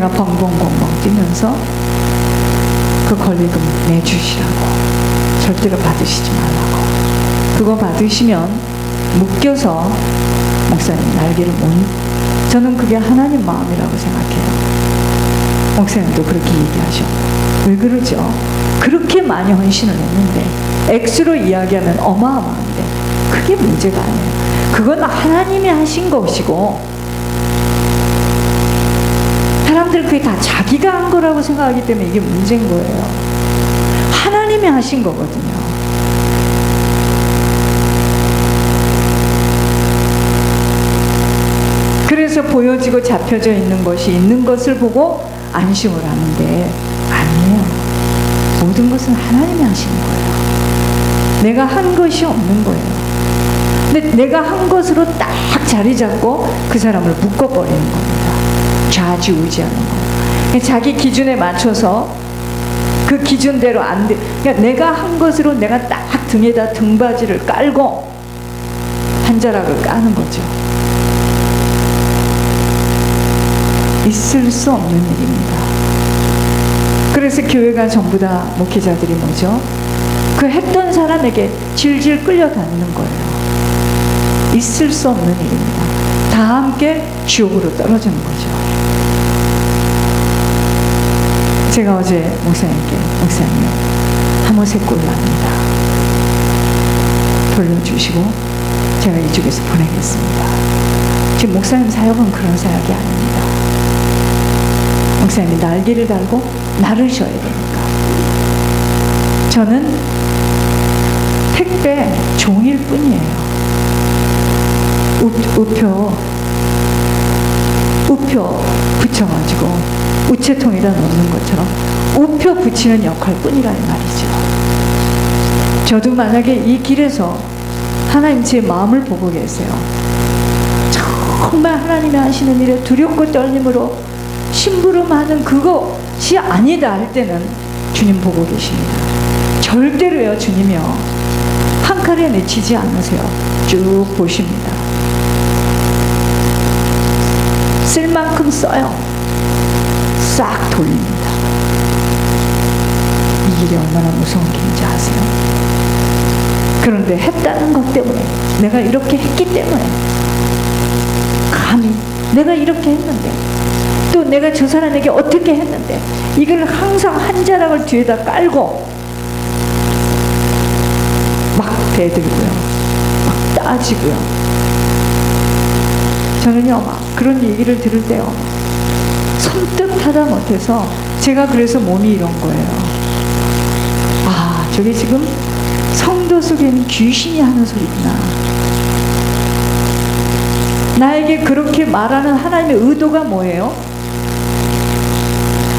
제가 벙벙벙벙 뛰면서 그 권리금 내주시라고, 절대로 받으시지 말라고. 그거 받으시면 묶여서 목사님 날개를 못, 저는 그게 하나님 마음이라고 생각해요. 목사님도 그렇게 얘기하셔. 왜 그러죠? 그렇게 많이 헌신을 했는데, 액수로 이야기하면 어마어마한데 그게 문제가 아니에요. 그건 하나님이 하신 것이고, 사람들은 그게 다 자기가 한 거라고 생각하기 때문에 이게 문제인 거예요. 하나님이 하신 거거든요. 그래서 보여지고 잡혀져 있는 것이 있는 것을 보고 안심을 하는데, 아니에요. 모든 것은 하나님이 하시는 거예요. 내가 한 것이 없는 거예요. 근데 내가 한 것으로 딱 자리 잡고 그 사람을 묶어버리는 겁니다. 좌지우지하는 거예요. 자기 기준에 맞춰서 그 기준대로 안 돼. 그러니까 내가 한 것으로 내가 딱 등에다 등받이를 깔고 한 자락을 까는 거죠. 있을 수 없는 일입니다. 그래서 교회가 전부 다 목회자들이 뭐죠? 그 했던 사람에게 질질 끌려다니는 거예요. 있을 수 없는 일입니다. 다 함께 지옥으로 떨어지는 거죠. 제가 어제 목사님께, 목사님 하모색 꼴납니다, 돌려주시고 제가 이쪽에서 보내겠습니다. 지금 목사님 사역은 그런 사역이 아닙니다. 목사님이 날개를 달고 나르셔야 되니까. 저는 택배 종일 뿐이에요. 우표 붙여가지고 우체통에다 넣는 것처럼 우표 붙이는 역할 뿐이란 말이죠. 저도 만약에 이 길에서 하나님 제 마음을 보고 계세요. 정말 하나님이 하시는 일에 두렵고 떨림으로 심부름하는 그것이 아니다 할 때는 주님 보고 계십니다. 절대로요, 주님이요, 한 칼에 내치지 않으세요. 쭉 보십니다. 쓸 만큼 써요. 싹 돌립니다. 이 일이 얼마나 무서운 길인지 아세요? 그런데 했다는 것 때문에, 내가 이렇게 했기 때문에, 감히 내가 이렇게 했는데, 또 내가 저 사람에게 어떻게 했는데, 이걸 항상 한 자락을 뒤에다 깔고 막 대들고요, 막 따지고요. 저는요, 막 그런 얘기를 들을 때요, 선뜻 하다 못해서 제가 그래서 몸이 이런 거예요. 아, 저게 지금 성도 속에는 귀신이 하는 소리구나. 나에게 그렇게 말하는 하나님의 의도가 뭐예요?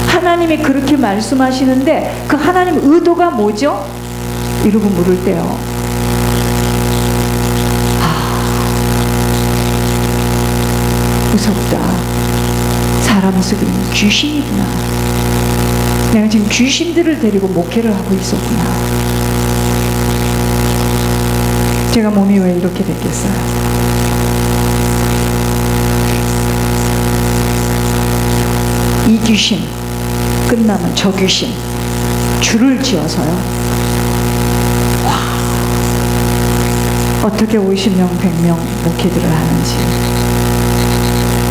하나님이 그렇게 말씀하시는데 그 하나님의 의도가 뭐죠? 이러고 물을 때요, 무섭다. 사람 속에 있는 귀신이구나. 내가 지금 귀신들을 데리고 목회를 하고 있었구나. 제가 몸이 왜 이렇게 됐겠어요? 이 귀신 끝나면 저 귀신 줄을 지어서요, 와, 어떻게 50명 100명 목회들을 하는지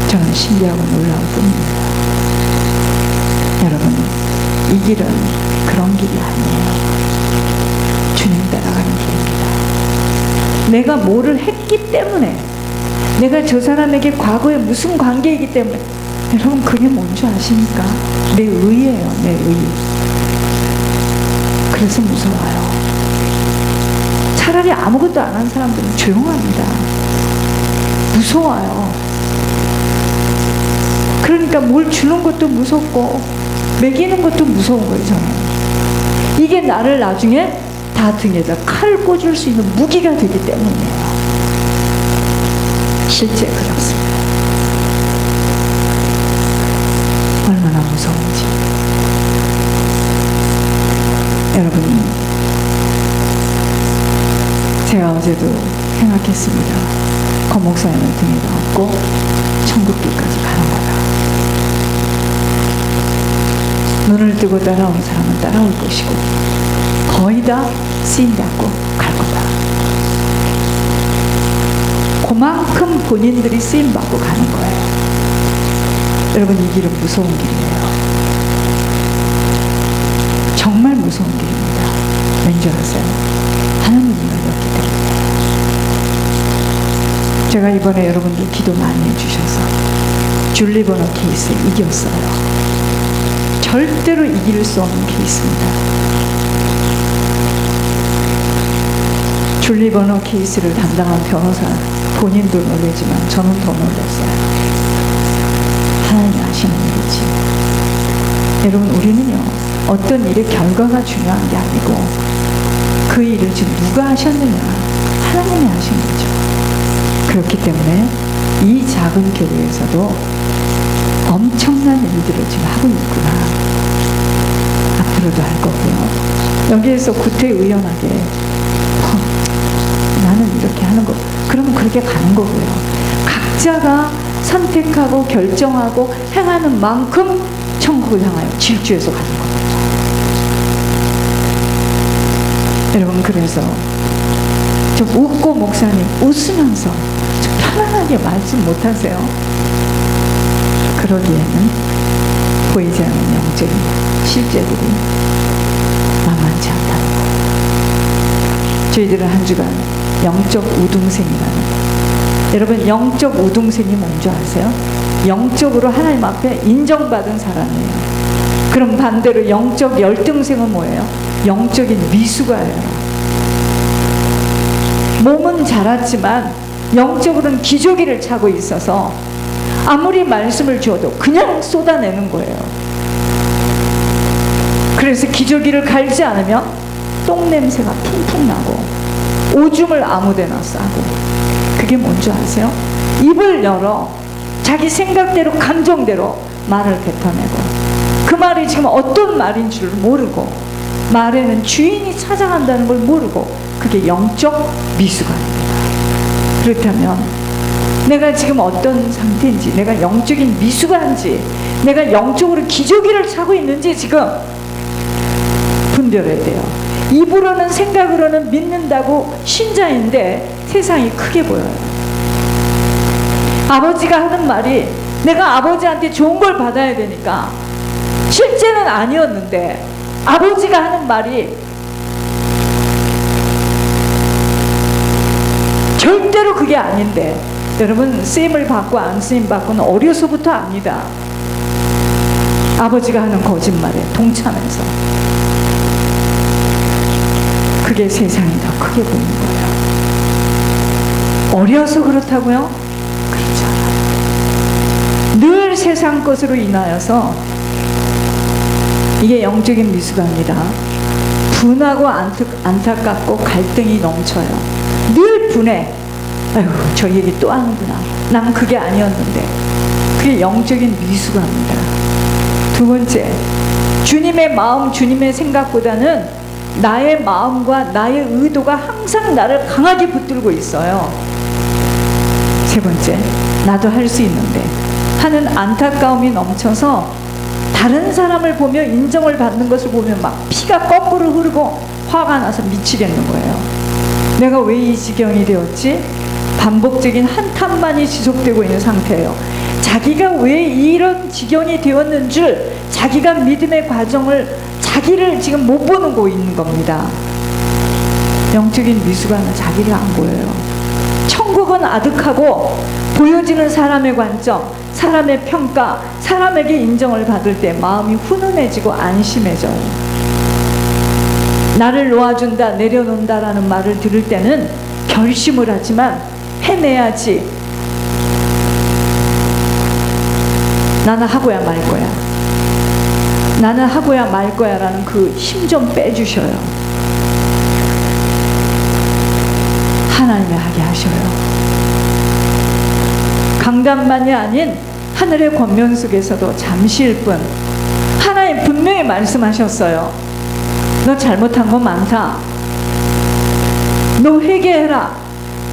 저는 신기하고 놀라울 뿐입니다. 여러분, 이 길은 그런 길이 아니에요. 주님 따라가는 길입니다. 내가 뭐를 했기 때문에, 내가 저 사람에게 과거에 무슨 관계이기 때문에, 여러분 그게 뭔지 아십니까? 내 의예요, 내 의. 그래서 무서워요. 차라리 아무것도 안 한 사람들은 조용합니다. 무서워요. 그러니까 뭘 주는 것도 무섭고 먹이는 것도 무서운 거예요, 저는. 이게 나를 나중에 다 등에다 칼 꽂을 수 있는 무기가 되기 때문이에요. 실제 그렇습니다. 얼마나 무서운지. 여러분, 제가 어제도 생각했습니다. 거 목사님을 등에다 업고 천국길까지 가는 거다. 눈을 뜨고 따라온 사람은 따라올 것이고 거의 다 쓰임받고 갈 거다. 그만큼 본인들이 쓰임받고 가는 거예요. 여러분, 이 길은 무서운 길이에요. 정말 무서운 길입니다. 왠지 아세요? 하나님이 열렸기 때문에. 제가 이번에 여러분들 기도 많이 해주셔서 줄리 버너 케이스 이겼어요. 절대로 이길 수 없는 케이스입니다. 줄리 버너 케이스를 담당한 변호사 본인도 놀라지만 저는 더 놀랐어요. 하나님이 하시는 일이지. 여러분, 우리는요, 어떤 일의 결과가 중요한 게 아니고 그 일을 지금 누가 하셨느냐, 하나님이 하신 거죠. 그렇기 때문에 이 작은 교회에서도 엄청난 일들을 지금 하고 있구나. 앞으로도 할 거고요. 여기에서 구태의연하게 나는 이렇게 하는 거, 그러면 그렇게 가는 거고요. 각자가 선택하고 결정하고 행하는 만큼 천국을 향하여 질주해서 가는 겁니다. 여러분, 그래서 좀 웃고 목사님 웃으면서 좀 편안하게 말씀 못하세요? 그러기에는 보이지 않는 영적인 실제들이 만만치 않다는 거예요. 저희들은 한 주간 영적 우등생이라는, 여러분, 영적 우등생이 뭔지 아세요? 영적으로 하나님 앞에 인정받은 사람이에요. 그럼 반대로 영적 열등생은 뭐예요? 영적인 미숙아예요. 몸은 자랐지만 영적으로는 기저귀를 차고 있어서 아무리 말씀을 줘도 그냥 쏟아내는 거예요. 그래서 기저귀를 갈지 않으면 똥냄새가 퉁퉁 나고 오줌을 아무데나 싸고, 그게 뭔지 아세요? 입을 열어 자기 생각대로 감정대로 말을 뱉어내고, 그 말이 지금 어떤 말인 줄 모르고, 말에는 주인이 찾아간다는 걸 모르고, 그게 영적 미숙아입니다. 그렇다면 내가 지금 어떤 상태인지, 내가 영적인 미숙아인지, 내가 영적으로 기저귀를 차고 있는지 지금 분별해야 돼요. 입으로는, 생각으로는 믿는다고 신자인데 세상이 크게 보여요. 아버지가 하는 말이 내가 아버지한테 좋은 걸 받아야 되니까, 실제는 아니었는데 아버지가 하는 말이 절대로 그게 아닌데, 여러분, 쓰임을 받고 안 쓰임 받고는 어려서부터 압니다. 아버지가 하는 거짓말에 동참해서 그게 세상이 더 크게 보이는 거예요. 어려서 그렇다고요? 그렇지 않아요. 늘 세상 것으로 인하여서, 이게 영적인 미숙아입니다. 분하고 안타깝고 갈등이 넘쳐요. 늘 분해. 아이고, 저 얘기 또 하는구나. 난 그게 아니었는데. 그게 영적인 미숙아입니다. 두 번째, 주님의 마음, 주님의 생각보다는 나의 마음과 나의 의도가 항상 나를 강하게 붙들고 있어요. 세 번째, 나도 할 수 있는데 하는 안타까움이 넘쳐서 다른 사람을 보며 인정을 받는 것을 보면 막 피가 거꾸로 흐르고 화가 나서 미치겠는 거예요. 내가 왜 이 지경이 되었지? 반복적인 한탄만이 지속되고 있는 상태예요. 자기가 왜 이런 지경이 되었는 줄, 자기가 믿음의 과정을, 자기를 지금 못 보고 있는 겁니다. 영적인 미숙아는 자기를 안 보여요. 천국은 아득하고 보여지는 사람의 관점, 사람의 평가, 사람에게 인정을 받을 때 마음이 훈훈해지고 안심해져요. 나를 놓아준다, 내려놓는다라는 말을 들을 때는 결심을 하지만 해내야지, 나는 하고야 말 거야, 나는 하고야 말 거야 라는 그 힘 좀 빼주셔요. 하나님이 하게 하셔요. 강단만이 아닌 하늘의 권면 속에서도 잠시일 뿐, 하나님 분명히 말씀하셨어요. 너 잘못한 거 많다. 너 회개해라.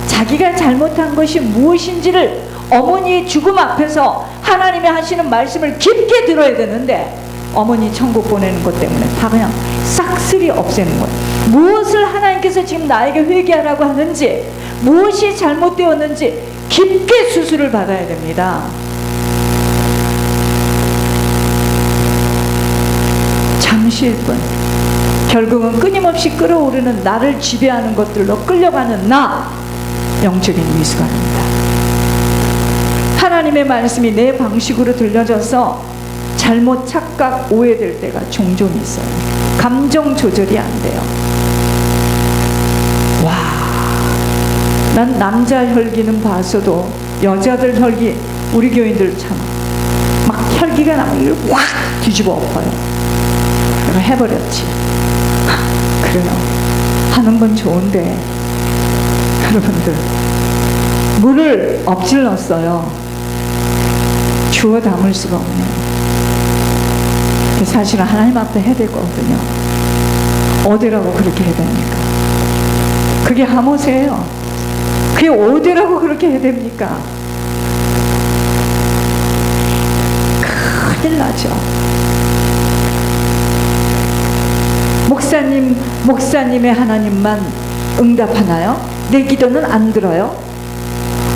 자기가 잘못한 것이 무엇인지를 어머니의 죽음 앞에서 하나님이 하시는 말씀을 깊게 들어야 되는데, 어머니 천국 보내는 것 때문에 다 그냥 싹쓸이 없애는 거예요. 무엇을 하나님께서 지금 나에게 회개하라고 하는지, 무엇이 잘못되었는지 깊게 수술을 받아야 됩니다. 잠시일 뿐, 결국은 끊임없이 끓어오르는 나를 지배하는 것들로 끌려가는 나, 영적인 미숙아입니다. 하나님의 말씀이 내 방식으로 들려져서 잘못 착각 오해될 때가 종종 있어요. 감정 조절이 안 돼요. 와, 난 남자 혈기는 봤어도 여자들 혈기, 우리 교인들 참 막 혈기가 나면 이걸 확 뒤집어 엎어요. 내가 해버렸지. 그래요. 하는 건 좋은데 여러분들, 물을 엎질렀어요. 주워 담을 수가 없네요. 사실은 하나님 앞에 해야 될 거거든요. 어디라고 그렇게 해야 됩니까? 그게 하모세예요. 그게 어디라고 그렇게 해야 됩니까? 큰일 나죠. 목사님의 하나님만 응답하나요? 내 기도는 안 들어요?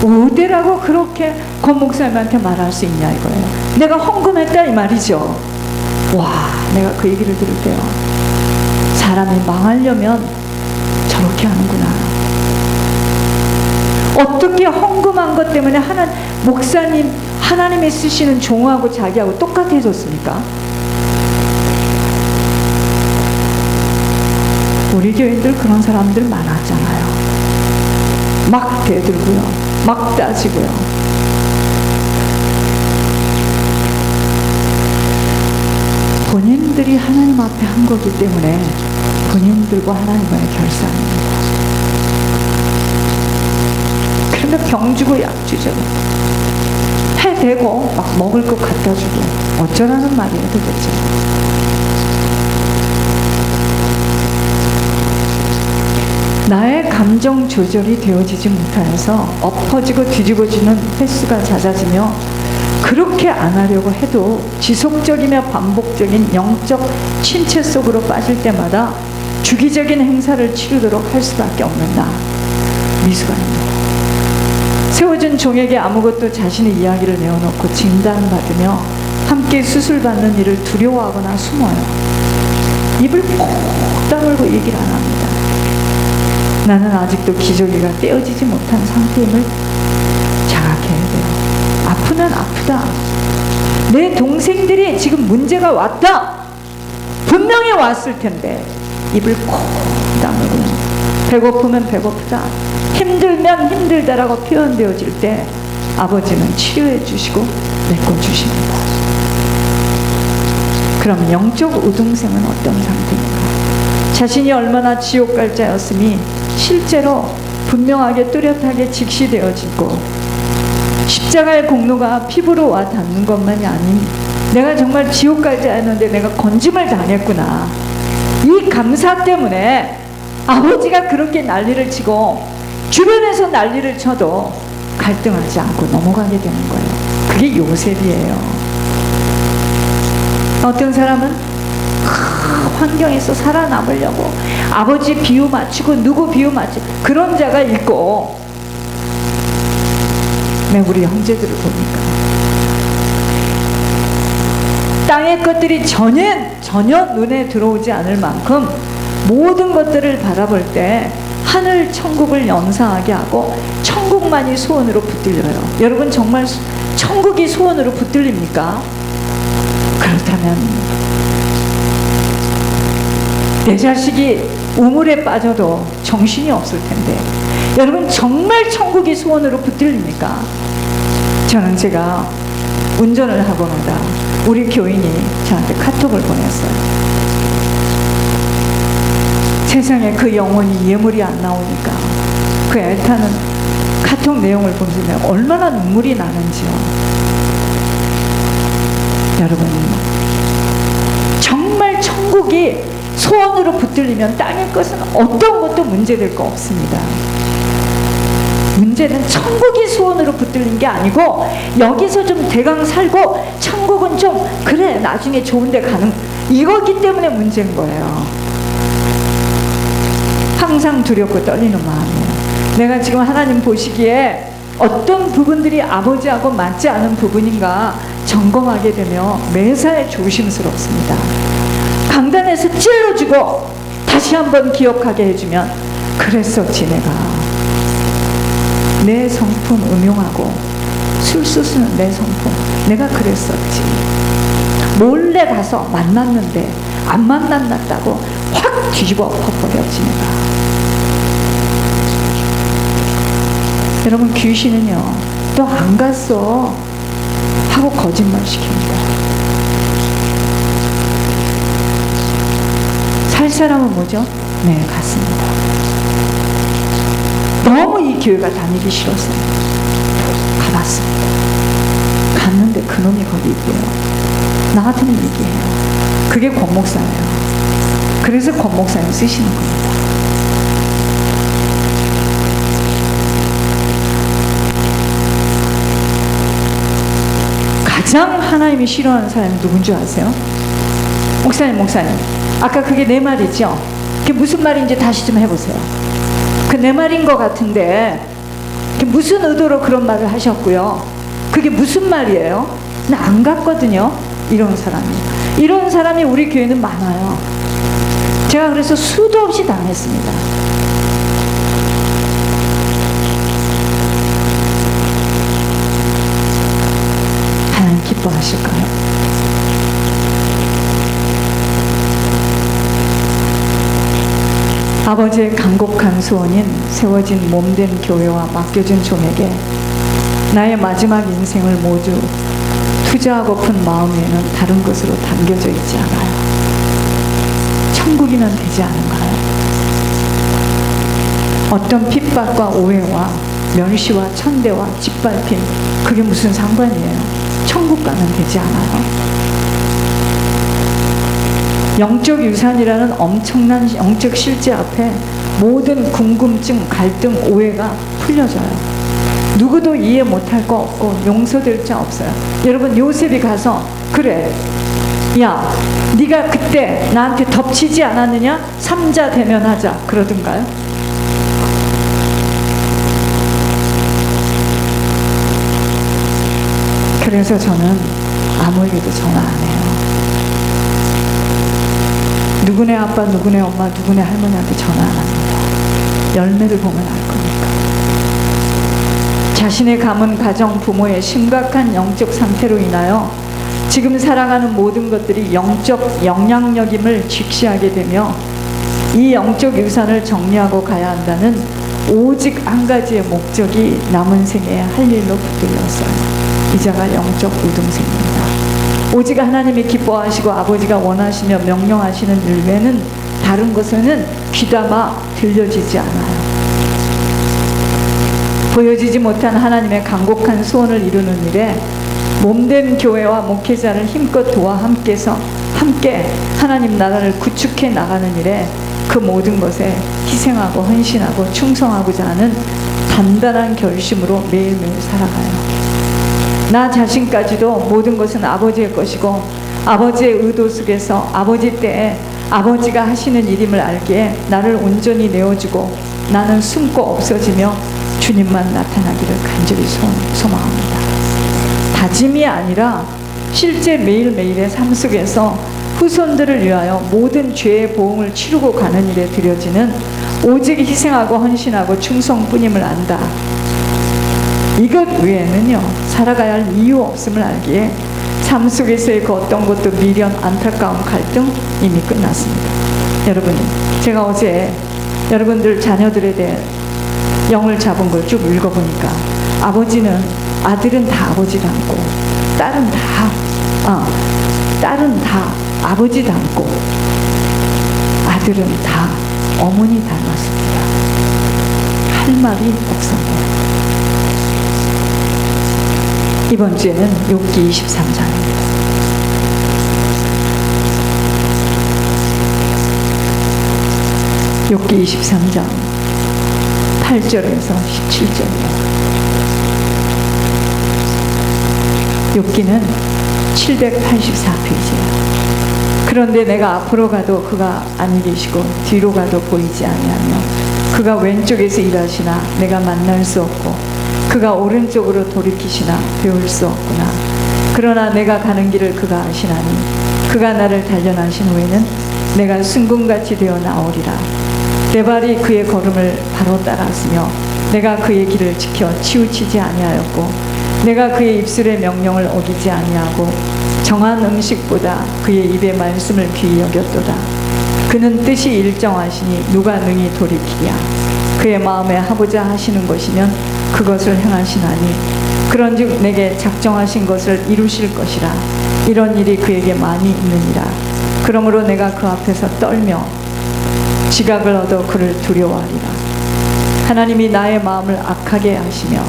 어디라고 그렇게 권 목사님한테 말할 수 있냐 이거예요. 내가 헌금했다 이 말이죠. 와, 내가 그 얘기를 들을 때요, 사람이 망하려면 저렇게 하는구나. 어떻게 헌금한 것 때문에 하나님이 쓰시는 종하고 자기하고 똑같아졌습니까? 우리 교인들 그런 사람들 많았잖아요. 막 대들고요, 막 따지고요. 본인들이 하나님 앞에 한 거기 때문에 본인들과 하나님과의 결산입니다. 그런데 병주고 약주죠. 해대고 막 먹을 것 갖다 주고 어쩌라는 말이에요 도대체. 나의 감정 조절이 되어지지 못하여서 엎어지고 뒤집어지는 횟수가 잦아지며, 그렇게 안 하려고 해도 지속적이며 반복적인 영적 침체 속으로 빠질 때마다 주기적인 행사를 치르도록 할 수밖에 없는 나, 미숙아입니다. 세워진 종에게 아무것도 자신의 이야기를 내어놓고 진단받으며 함께 수술받는 일을 두려워하거나 숨어요. 입을 꼭 다물고 얘기를 안 합니다. 나는 아직도 기저귀가 떼어지지 못한 상태임을 자각해야 돼요. 아프면 아프다. 내 동생들이 지금 문제가 왔다. 분명히 왔을 텐데 입을 콕 다물고, 배고프면 배고프다, 힘들면 힘들다라고 표현되어질 때 아버지는 치료해 주시고 메꿔주십니다. 그럼 영적 우등생은 어떤 상태인가? 자신이 얼마나 지옥 갈 자였음이 실제로 분명하게 뚜렷하게 직시되어지고, 십자가의 공로가 피부로 와 닿는 것만이 아닌 내가 정말 지옥 갈 자였는데 내가 건짐을 당했구나, 이 감사 때문에 아버지가 그렇게 난리를 치고 주변에서 난리를 쳐도 갈등하지 않고 넘어가게 되는 거예요. 그게 요셉이에요. 어떤 사람은 환경에서 살아남으려고 아버지 비유 맞추고 누구 비유 맞추고 그런 자가 있고, 우리 형제들을 보니까 땅의 것들이 전혀 눈에 들어오지 않을 만큼 모든 것들을 바라볼 때 하늘 천국을 연상하게 하고 천국만이 소원으로 붙들려요. 여러분 정말 천국이 소원으로 붙들립니까? 그렇다면 내 자식이 우물에 빠져도 정신이 없을 텐데 여러분 정말 천국이 소원으로 붙들립니까? 저는 제가 운전을 하고마다 우리 교인이 저한테 카톡을 보냈어요. 세상에 그 영혼이 예물이 안 나오니까 그 애타는 카톡 내용을 보시면 얼마나 눈물이 나는지요. 여러분 정말 천국이 소원으로 붙들리면 땅의 것은 어떤 것도 문제될 거 없습니다. 문제는 천국이 소원으로 붙들린 게 아니고 여기서 좀 대강 살고 천국은 좀 그래 나중에 좋은 데 가는 이거기 때문에 문제인 거예요. 항상 두렵고 떨리는 마음이에요. 내가 지금 하나님 보시기에 어떤 부분들이 아버지하고 맞지 않은 부분인가 점검하게 되면 매사에 조심스럽습니다. 강단에서 찔러주고 다시 한번 기억하게 해주면 그랬었지 내가. 내 성품 음용하고 술수수는 내 성품 내가 그랬었지. 몰래 가서 만났는데 안 만났다고 확 뒤집어 엎어버렸지 내가. 여러분 귀신은요 또 안 갔어 하고 거짓말 시킵니다. 살 사람은 뭐죠? 네 갔습니다. 너무 이 교회가 다니기 싫었어요. 가봤습니다. 갔는데 그놈이 거기 있고요. 나 같으면 얘기해요. 그게 권 목사예요. 그래서 권 목사님 쓰시는 겁니다. 가장 하나님이 싫어하는 사람이 누군 줄 아세요? 목사님 아까 그게 내 말이죠? 그게 무슨 말인지 다시 좀 해보세요. 그 내 말인 것 같은데 무슨 의도로 그런 말을 하셨고요? 그게 무슨 말이에요? 나 안 갔거든요. 이런 사람이 우리 교회는 많아요. 제가 그래서 수도 없이 당했습니다. 하나님 기뻐하실까요? 아버지의 간곡한 소원인 세워진 몸된 교회와 맡겨진 종에게 나의 마지막 인생을 모두 투자하고픈 마음에는 다른 것으로 담겨져 있지 않아요. 천국이면 되지 않은가요? 어떤 핍박과 오해와 멸시와 천대와 짓밟힘 그게 무슨 상관이에요? 천국 가면 되지 않아요? 영적 유산이라는 엄청난 영적 실제 앞에 모든 궁금증, 갈등, 오해가 풀려져요. 누구도 이해 못할 거 없고 용서될 자 없어요. 여러분 요셉이 가서 그래 야 네가 그때 나한테 덮치지 않았느냐? 삼자 대면하자 그러던가요? 그래서 저는 아무에게도 전화 안 해요. 누구네 아빠, 누구네 엄마, 누구네 할머니한테 전화 안 합니다. 열매를 보면 알 겁니까? 자신의 가문, 가정, 부모의 심각한 영적 상태로 인하여 지금 살아가는 모든 것들이 영적 영향력임을 직시하게 되며 이 영적 유산을 정리하고 가야 한다는 오직 한 가지의 목적이 남은 생에 할 일로 붙들렸어요. 이자가 영적 우등생입니다. 오직 하나님이 기뻐하시고 아버지가 원하시며 명령하시는 일 외에는 다른 것에는 귀담아 들려지지 않아요. 보여지지 못한 하나님의 간곡한 소원을 이루는 일에 몸된 교회와 목회자를 힘껏 도와 함께 하나님 나라를 구축해 나가는 일에 그 모든 것에 희생하고 헌신하고 충성하고자 하는 단단한 결심으로 매일매일 살아가요. 나 자신까지도 모든 것은 아버지의 것이고 아버지의 의도 속에서 아버지 때에 아버지가 하시는 일임을 알기에 나를 온전히 내어주고 나는 숨고 없어지며 주님만 나타나기를 간절히 소망합니다. 다짐이 아니라 실제 매일매일의 삶 속에서 후손들을 위하여 모든 죄의 보응을 치르고 가는 일에 들여지는 오직 희생하고 헌신하고 충성뿐임을 안다. 이것 외에는요 살아가야 할 이유 없음을 알기에 삶 속에서의 그 어떤 것도 미련, 안타까움, 갈등 이미 끝났습니다. 여러분 제가 어제 여러분들 자녀들에 대해 영을 잡은 걸 쭉 읽어보니까 아들은 다 아버지 닮고 딸은 다 아버지 닮고 아들은 다 어머니 닮았습니다. 할 말이 없었네요. 이번 주에는 욥기 23장입니다. 욥기 23장 18절에서 17절이에요. 욥기는 784페이지예요. 그런데 내가 앞으로 가도 그가 아니 계시고 뒤로 가도 보이지 아니하며 그가 왼쪽에서 일하시나 내가 만날 수 없고 그가 오른쪽으로 돌이키시나 배울 수 없구나. 그러나 내가 가는 길을 그가 아시나니 그가 나를 단련하신 후에는 내가 순금같이 되어 나오리라. 내 발이 그의 걸음을 바로 따랐으며 내가 그의 길을 지켜 치우치지 아니하였고 내가 그의 입술의 명령을 어기지 아니하고 정한 음식보다 그의 입의 말씀을 귀히 여겼도다. 그는 뜻이 일정하시니 누가 능히 돌이키랴. 그의 마음에 하고자 하시는 것이면 그것을 행하시나니 그런즉 내게 작정하신 것을 이루실 것이라. 이런 일이 그에게 많이 있느니라. 그러므로 내가 그 앞에서 떨며 지각을 얻어 그를 두려워하리라. 하나님이 나의 마음을 악하게 하시며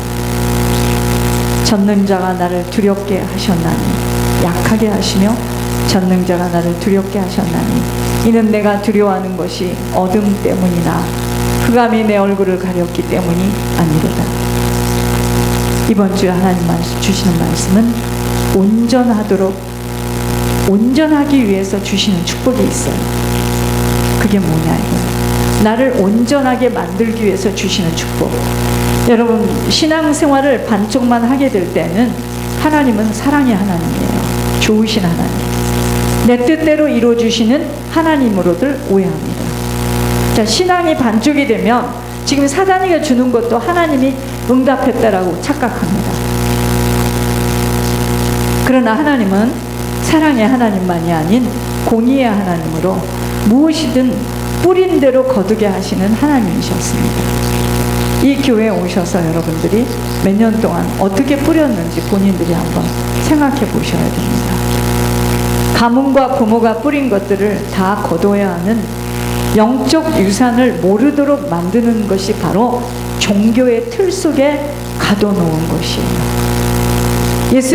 전능자가 나를 두렵게 하셨나니 약하게 하시며 전능자가 나를 두렵게 하셨나니 이는 내가 두려워하는 것이 어둠 때문이나 흑암이 내 얼굴을 가렸기 때문이 아니로다. 이번 주에 하나님 주시는 말씀은 온전하기 위해서 주시는 축복이 있어요. 그게 뭐냐 이거예요. 나를 온전하게 만들기 위해서 주시는 축복. 여러분 신앙생활을 반쪽만 하게 될 때는 하나님은 사랑의 하나님이에요. 좋으신 하나님. 내 뜻대로 이루어주시는 하나님으로들 오해합니다. 자, 신앙이 반쪽이 되면 지금 사단이가 주는 것도 하나님이 응답했다라고 착각합니다. 그러나 하나님은 사랑의 하나님만이 아닌 공의의 하나님으로 무엇이든 뿌린 대로 거두게 하시는 하나님이셨습니다. 이 교회에 오셔서 여러분들이 몇 년 동안 어떻게 뿌렸는지 본인들이 한번 생각해 보셔야 됩니다. 가문과 부모가 뿌린 것들을 다 거둬야 하는 영적 유산을 모르도록 만드는 것이 바로 종교의 틀 속에 가둬놓은 것이에요. 예수